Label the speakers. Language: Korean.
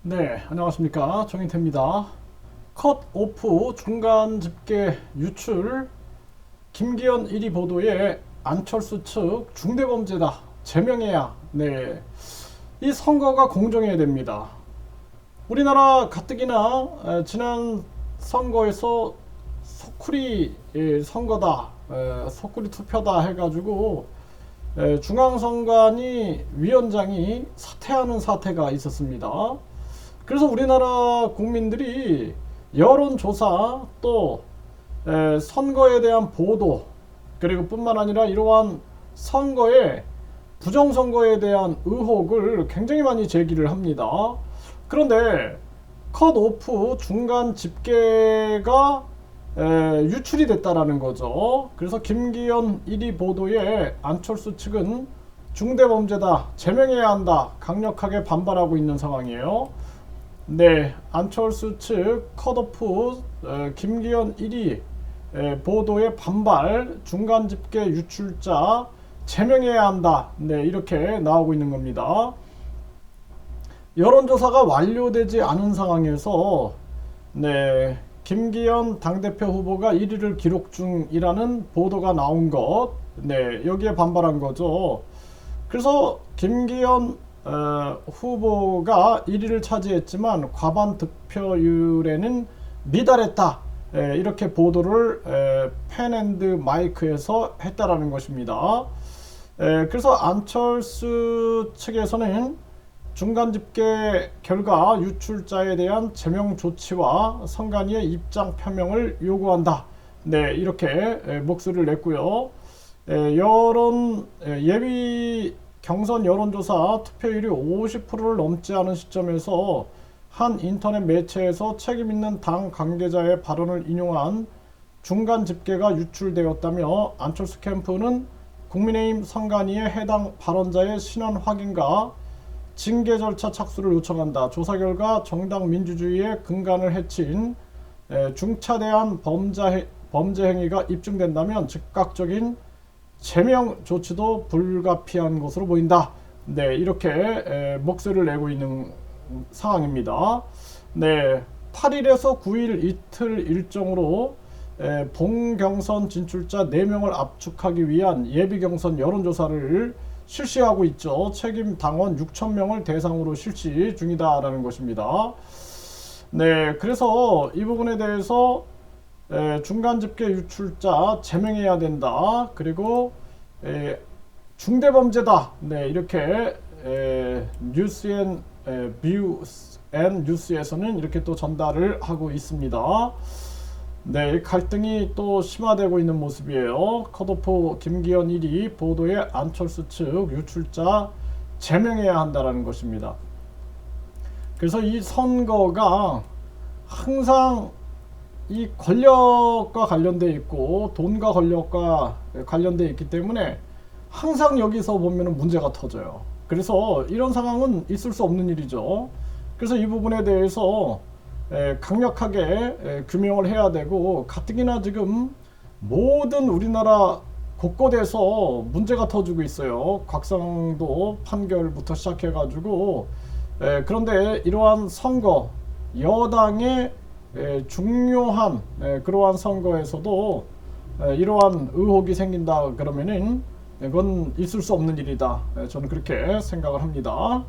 Speaker 1: 네, 안녕하십니까. 정인태입니다. 컷오프 중간 집계 유출 김기현 1위 보도에 안철수 측 중대범죄다 제명해야. 네, 이 선거가 공정해야 됩니다. 우리나라 가뜩이나 지난 선거에서 소쿠리 선거다, 소쿠리 투표다 해가지고 중앙선관위 위원장이 사퇴하는 사태가 있었습니다. 그래서 우리나라 국민들이 여론조사 또 선거에 대한 보도 그리고 뿐만 아니라 이러한 선거에 부정선거에 대한 의혹을 굉장히 많이 제기를 합니다. 그런데 컷오프 중간 집계가 유출이 됐다라는 거죠. 그래서 김기현 1위 보도에 안철수 측은 중대범죄다 제명해야 한다 강력하게 반발하고 있는 상황이에요. 네, 안철수 측 컷오프 김기현 1위 보도에 반발 중간 집계 유출자 제명해야 한다. 네, 이렇게 나오고 있는 겁니다. 여론조사가 완료되지 않은 상황에서 네, 김기현 당대표 후보가 1위를 기록 중이라는 보도가 나온 것, 네, 여기에 반발한 거죠. 그래서 김기현 후보가 1위를 차지했지만 과반 득표율에는 미달했다. 이렇게 보도를 펜앤드 마이크에서 했다라는 것입니다. 그래서 안철수 측에서는 중간 집계 결과 유출자에 대한 제명 조치와 선관위의 입장 표명을 요구한다. 네, 이렇게 목소리를 냈고요. 예비 경선 여론조사 투표율이 50%를 넘지 않은 시점에서 한 인터넷 매체에서 책임있는 당 관계자의 발언을 인용한 중간 집계가 유출되었다며 안철수 캠프는 국민의힘 선관위에 해당 발언자의 신원 확인과 징계 절차 착수를 요청한다. 조사 결과 정당 민주주의의 근간을 해친 중차대한 범죄 행위가 입증된다면 즉각적인 제명 조치도 불가피한 것으로 보인다. 네, 이렇게 목소리를 내고 있는 상황입니다. 네, 8일에서 9일 이틀 일정으로 본경선 진출자 4명을 압축하기 위한 예비경선 여론조사를 실시하고 있죠. 책임 당원 6,000명을 대상으로 실시 중이다라는 것입니다. 네, 그래서 이 부분에 대해서 중간 집계 유출자 제명해야 된다. 그리고 중대범죄다. 네, 이렇게 뉴스앤 뉴스에서는 이렇게 또 전달을 하고 있습니다. 네, 갈등이 또 심화되고 있는 모습이에요. 컷오프 김기현 1위 보도에 안철수 측 유출자 제명해야 한다라는 것입니다. 그래서 이 선거가 항상 이 권력과 관련돼 있고 돈과 권력과 관련돼 있기 때문에 항상 여기서 보면은 문제가 터져요. 그래서 이런 상황은 있을 수 없는 일이죠. 그래서 이 부분에 대해서 강력하게 규명을 해야 되고, 가뜩이나 지금 모든 우리나라 곳곳에서 문제가 터지고 있어요. 곽상도 판결부터 시작해가지고 그런데 이러한 선거 여당의 중요한 그러한 선거에서도 이러한 의혹이 생긴다 그러면은 이건 있을 수 없는 일이다. 저는 그렇게 생각을 합니다.